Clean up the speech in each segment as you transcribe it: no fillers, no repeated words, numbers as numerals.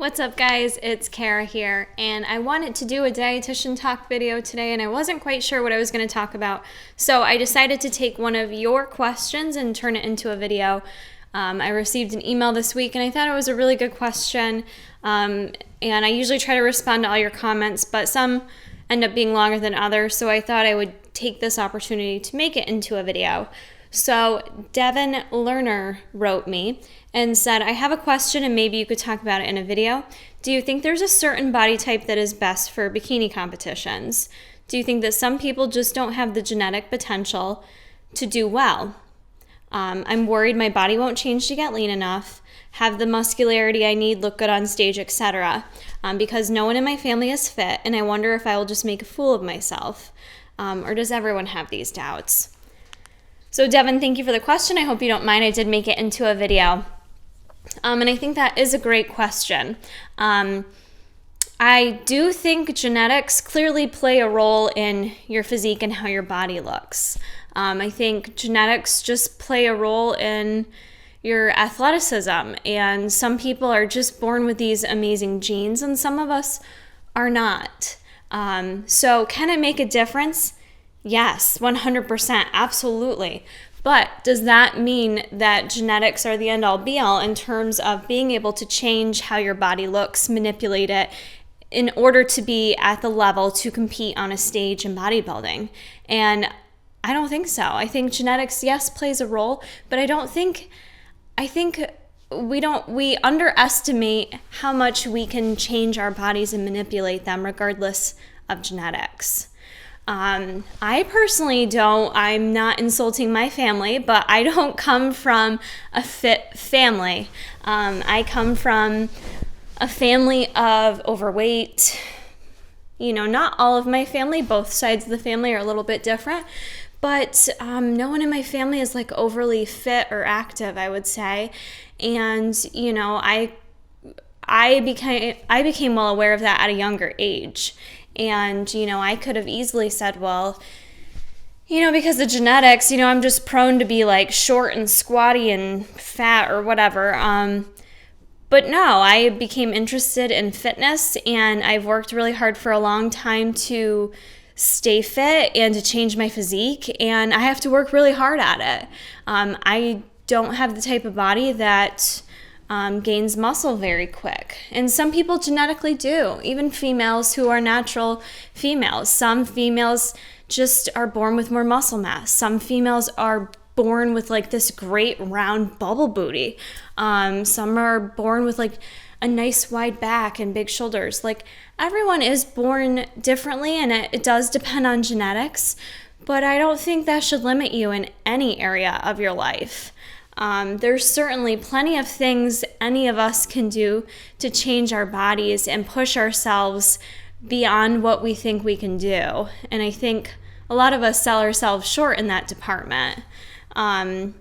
What's up, guys? It's Kara here, and I wanted to do a dietitian talk video today, and I wasn't quite sure what I was going to talk about, so I decided to take one of your questions and turn it into a video. I received an email this week, and I thought it was a really good question, and I usually try to respond to all your comments, but some end up being longer than others, so I thought I would take this opportunity to make it into a video. So Devin Lerner wrote me and said, I have a question and maybe you could talk about it in a video. Do you think there's a certain body type that is best for bikini competitions? Do you think that some people just don't have the genetic potential to do well? I'm worried my body won't change to get lean enough, have the muscularity I need, look good on stage, etc. Because no one in my family is fit, and I wonder if I will just make a fool of myself. Or does everyone have these doubts? So Devin, thank you for the question. I hope you don't mind. I did make it into a video. And I think that is a great question. I do think genetics clearly play a role in your physique and how your body looks. I think genetics just play a role in your athleticism. And some people are just born with these amazing genes, and some of us are not. So can it make a difference? Yes, 100%, absolutely. But does that mean that genetics are the end-all be-all in terms of being able to change how your body looks, manipulate it, in order to be at the level to compete on a stage in bodybuilding? And I don't think so. I think genetics, yes, plays a role, but I think we underestimate how much we can change our bodies and manipulate them regardless of genetics. I personally don't, I'm not insulting my family, but I don't come from a fit family. I come from a family of overweight. You know, not all of my family, both sides of the family are a little bit different, but no one in my family is like overly fit or active, I would say. And, you know, I became well aware of that at a younger age. And, you know, I could have easily said, well, you know, because of genetics, you know, I'm just prone to be like short and squatty and fat or whatever. But no, I became interested in fitness, and I've worked really hard for a long time to stay fit and to change my physique, and I have to work really hard at it. I don't have the type of body that gains muscle very quick. And some people genetically do, even females who are natural females. Some females just are born with more muscle mass. Some females are born with like this great round bubble booty. Some are born with like a nice wide back and big shoulders. Like, everyone is born differently, and it does depend on genetics, but I don't think that should limit you in any area of your life. There's certainly plenty of things any of us can do to change our bodies and push ourselves beyond what we think we can do. And I think a lot of us sell ourselves short in that department. And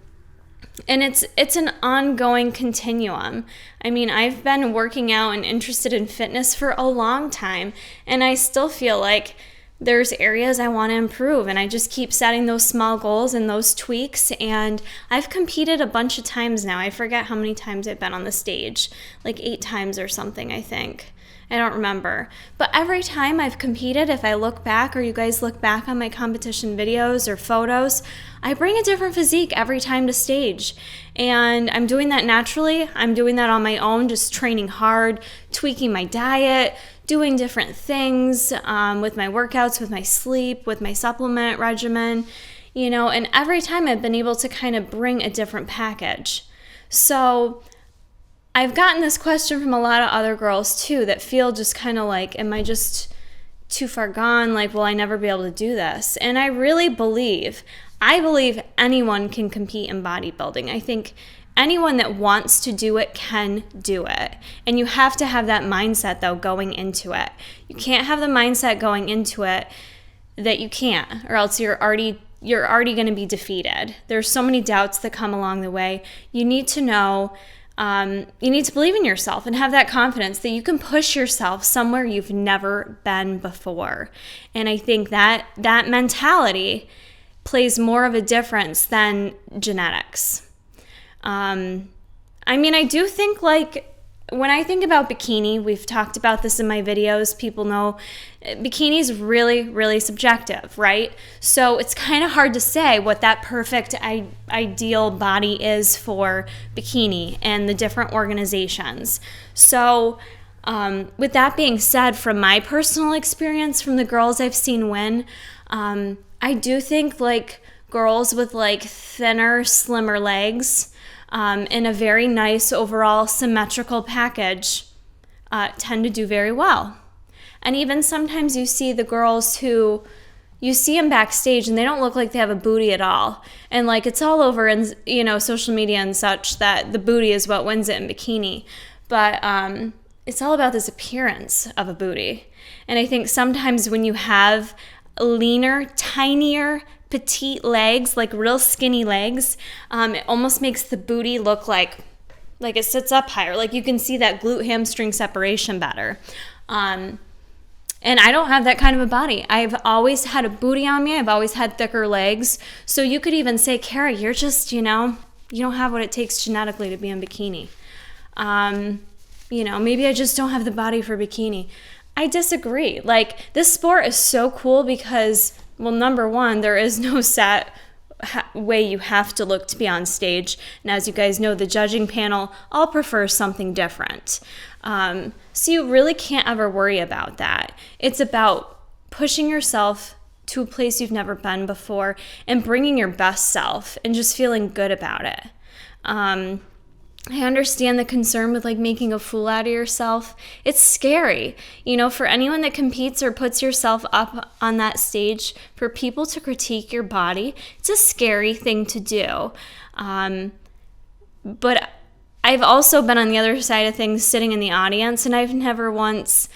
it's an ongoing continuum. I mean, I've been working out and interested in fitness for a long time, and I still feel like there's areas I want to improve, and I just keep setting those small goals and those tweaks. And I've competed a bunch of times now. I forget how many times I've been on the stage, like 8 times or something, I think. I don't remember. But every time I've competed, if I look back, or you guys look back on my competition videos or photos, I bring a different physique every time to stage. And I'm doing that naturally. I'm doing that on my own, just training hard, tweaking my diet, doing different things with my workouts, with my sleep, with my supplement regimen, you know, and every time I've been able to kind of bring a different package. So I've gotten this question from a lot of other girls too that feel just kind of like, am I just too far gone? Like, will I never be able to do this? And I believe anyone can compete in bodybuilding. I think anyone that wants to do it can do it. And you have to have that mindset, though, going into it. You can't have the mindset going into it that you can't, or else you're already going to be defeated. There's so many doubts that come along the way. You need to know, you need to believe in yourself and have that confidence that you can push yourself somewhere you've never been before. And I think that mentality plays more of a difference than genetics. I mean, I do think like when I think about bikini, we've talked about this in my videos. People know bikini is really, really subjective, right? So it's kind of hard to say what that perfect ideal body is for bikini and the different organizations. So with that being said, from my personal experience, from the girls I've seen win, I do think like girls with like thinner, slimmer legs, in a very nice overall symmetrical package tend to do very well. And even sometimes you see the girls who, you see them backstage and they don't look like they have a booty at all. And like it's all over in, social media and such that the booty is what wins it in bikini. But it's all about this appearance of a booty. And I think sometimes when you have leaner, tinier, petite legs, like real skinny legs, it almost makes the booty look like it sits up higher. Like you can see that glute hamstring separation better. And I don't have that kind of a body. I've always had a booty on me. I've always had thicker legs. So you could even say, Kara, you're just, you don't have what it takes genetically to be in bikini. Maybe I just don't have the body for bikini. I disagree. Like this sport is so cool because, well, number one, there is no set way you have to look to be on stage. And as you guys know, the judging panel all prefers something different. So you really can't ever worry about that. It's about pushing yourself to a place you've never been before and bringing your best self and just feeling good about it. I understand the concern with like making a fool out of yourself. It's scary, for anyone that competes or puts yourself up on that stage, for people to critique your body, it's a scary thing to do. But I've also been on the other side of things sitting in the audience, and I've never once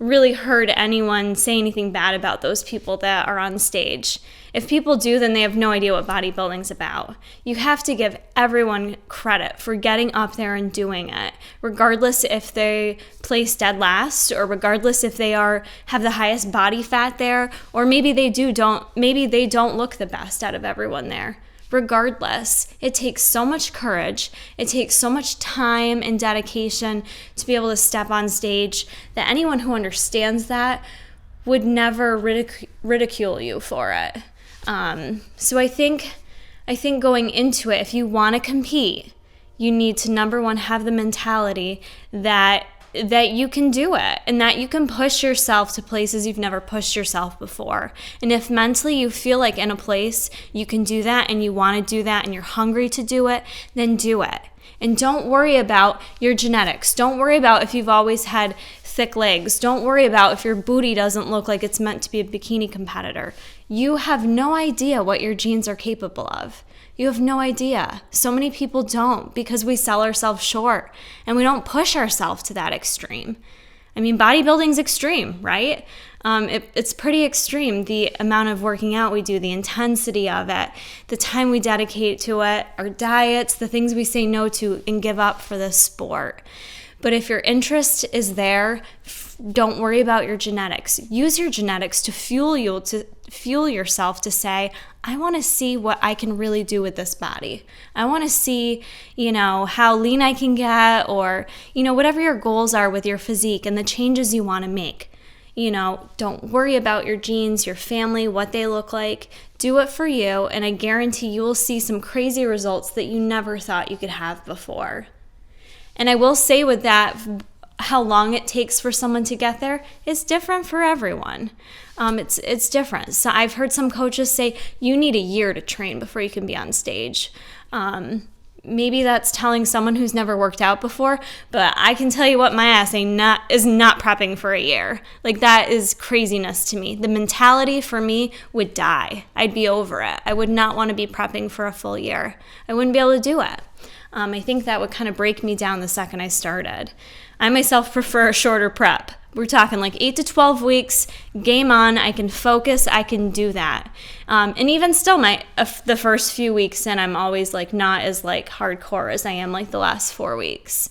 really heard anyone say anything bad about those people that are on stage. If people do, then they have no idea what bodybuilding's about. You have to give everyone credit for getting up there and doing it, regardless if they place dead last, or regardless if they have the highest body fat there, or maybe they don't look the best out of everyone there. Regardless, it takes so much courage, it takes so much time and dedication to be able to step on stage that anyone who understands that would never ridicule you for it. So I think going into it, if you want to compete, you need to, number one, have the mentality that you can do it and that you can push yourself to places you've never pushed yourself before. And if mentally you feel like in a place you can do that and you want to do that and you're hungry to do it, then do it. And don't worry about your genetics. Don't worry about if you've always had thick legs. Don't worry about if your booty doesn't look like it's meant to be a bikini competitor. You have no idea what your genes are capable of. You have no idea. So many people don't, because we sell ourselves short and we don't push ourselves to that extreme. I mean, bodybuilding's extreme, right? It's pretty extreme, the amount of working out we do, the intensity of it, the time we dedicate to it, our diets, the things we say no to and give up for this sport. But if your interest is there, don't worry about your genetics. Use your genetics to fuel yourself to say, I want to see what I can really do with this body. I want to see, how lean I can get, or, whatever your goals are with your physique and the changes you want to make. Don't worry about your genes, your family, what they look like. Do it for you, and I guarantee you will see some crazy results that you never thought you could have before. And I will say with that, how long it takes for someone to get there is different for everyone. It's different. So I've heard some coaches say you need a year to train before you can be on stage. Maybe that's telling someone who's never worked out before, but I can tell you what, my ass is not prepping for a year. Like, that is craziness to me. The mentality for me would die. I'd be over it. I would not want to be prepping for a full year. I wouldn't be able to do it. I think that would kind of break me down the second I started. I myself prefer a shorter prep. We're talking like 8 to 12 weeks, game on, I can focus, I can do that. And even still, the first few weeks in, I'm always like not as like hardcore as I am like the last 4 weeks.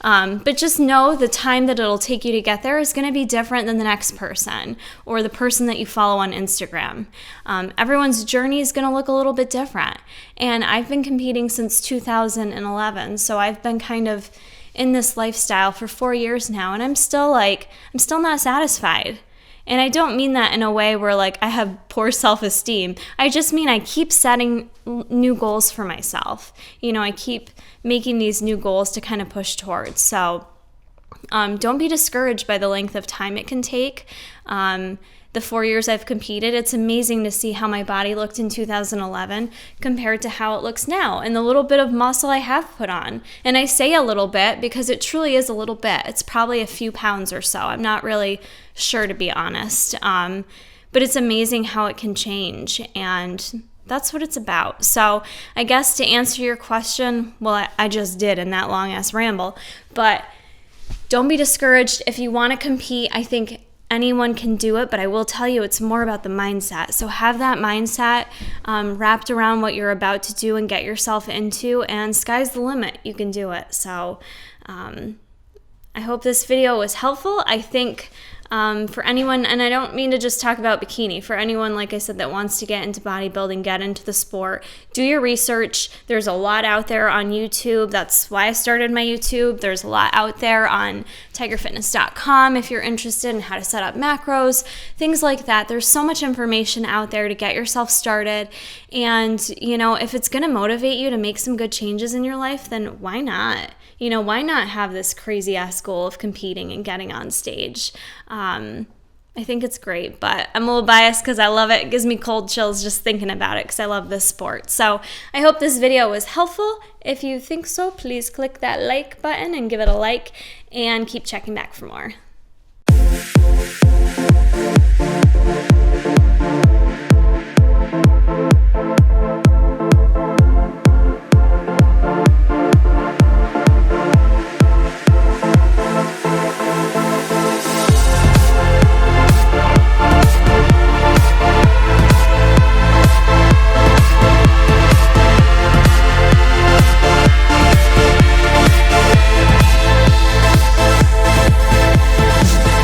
But just know the time that it'll take you to get there is going to be different than the next person or the person that you follow on Instagram. Everyone's journey is going to look a little bit different. And I've been competing since 2011, so I've been kind of in this lifestyle for 4 years now, and I'm still not satisfied. And I don't mean that in a way where like I have poor self-esteem. I just mean I keep setting new goals for myself. I keep making these new goals to kind of push towards. So don't be discouraged by the length of time it can take. The 4 years I've competed, it's amazing to see how my body looked in 2011 compared to how it looks now, and the little bit of muscle I have put on. And I say a little bit because it truly is a little bit. It's probably a few pounds or so. I'm not really sure, to be honest. But it's amazing how it can change, and that's what it's about. So I guess to answer your question, well, I just did in that long-ass ramble, but don't be discouraged. If you want to compete, I think anyone can do it, but I will tell you it's more about the mindset. So have that mindset wrapped around what you're about to do and get yourself into, and sky's the limit. You can do it. So I hope this video was helpful. I think for anyone, and I don't mean to just talk about bikini, for anyone, like I said, that wants to get into bodybuilding, get into the sport, do your research. There's a lot out there on YouTube. That's why I started my YouTube. There's a lot out there on tigerfitness.com if you're interested in how to set up macros, things like that. There's so much information out there to get yourself started. And, if it's going to motivate you to make some good changes in your life, then why not? Why not have this crazy ass goal of competing and getting on stage? I think it's great, but I'm a little biased because I love it. It gives me cold chills just thinking about it because I love this sport. So I hope this video was helpful. If you think so, please click that like button and give it a like, and keep checking back for more.